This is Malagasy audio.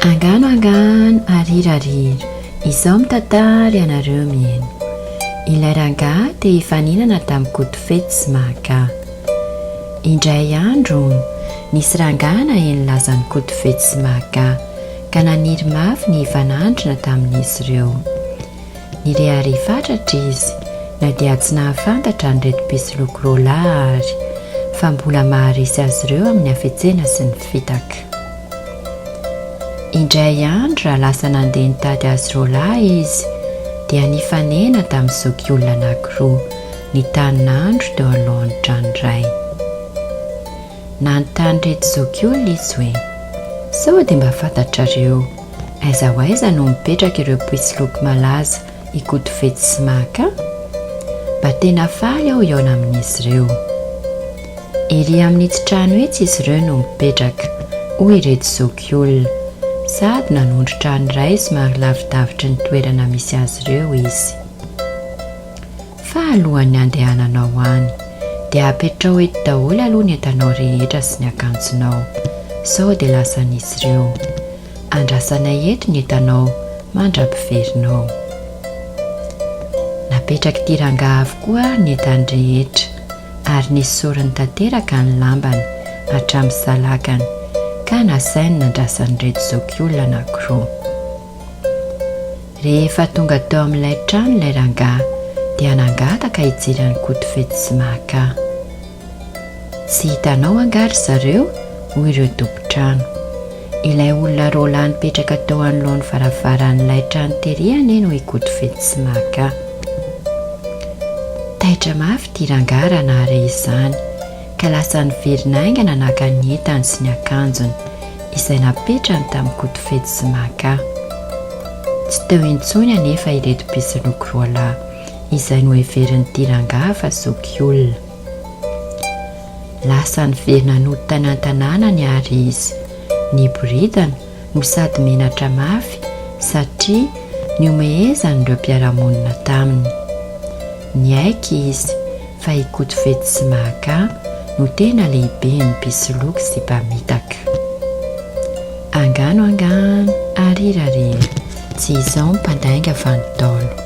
Angano arirarira, izao mitantara ianareo mihaino. Ilay rangaha te-hifaninana tamin'Ikotofetsy sy Imahaka. Indray andro nisy rangaha naheno lazan'ny Ikotofetsy sy Imahaka ka naniry mafy ny hifanandrina tamin'izy ireo. Nirehary fatratra izy na dia tsy nahafantatra ny retim-pisoloko roalahary fa mbola maharisy azy ireo amin'ny hafetsena sy ny fitaka. Indray andro raha lasa nandeha nitady azy roalahy izy dia nifanena tamin'ny zokiolona anankiroa ny tanin'andro teo alohan'ny trano iray. Nanontany reto zokiolona izy hoe: sao dia mba fantatrareo aiza ho aiza no mipetraka ireo mpisoloko malaza Ikotofetsy sy Imahaka? Mba tena faly aho hiaona amin'izy ireo. Ery amin'ity trano etsy izy ireo no mipetraka, hoy ireto zokiolona, sady nanondro trano iray somary lavidavitry ny toerana misy azy ireo izy. Fa alohan'ny andehananao any dia apetrao eto daholo aloha ny entanao rehetra sy ny akanjonao, sao dia lasan'izy ireo. Andrasanay eto ny entanao mandra-piverinao. Napetraka ity rangaha avokoa ny entany rehetra ary nisy sorony tanteraka ny lambany hatramin'ny salakany ka nasainy nandrasany reto zokiolona anankiroa. Rehefa tonga teo amin'ilay trano ilay rangaha dia nangataka hijery an'i Ikotofetsy sy Imahaka. Tsy hitanao angary zareo? Hoy ireo tompontrano. Ilay olona roalahy nipetraka teo anoloan'ny varavaran'ilay trano tery anie no Ikotofetsy sy Imahaka. Taitra mafy ity rangaha raha nahare izany ka lasa niverin'aingana naka ny entany sy ny akanjony izay napetrany tamin'ny Ikotofetsy sy Imahaka. Tsy teo intsony anefa ireto mpisoloko roalahy izay noheverin'ity rangaha fa zokiolona. Lasa niverina nodina an-tanànany ary izy. Niboridana no sady menatra mafy satria niomehezan'ireo mpiara-monina taminy. Niaiky izy fa Ikotofetsy sy Imahaka no tena lehibe ny mpisoloko sy mpamitaka. Angano arirarira, tsy izao mpandainga fa ny Ntaolo.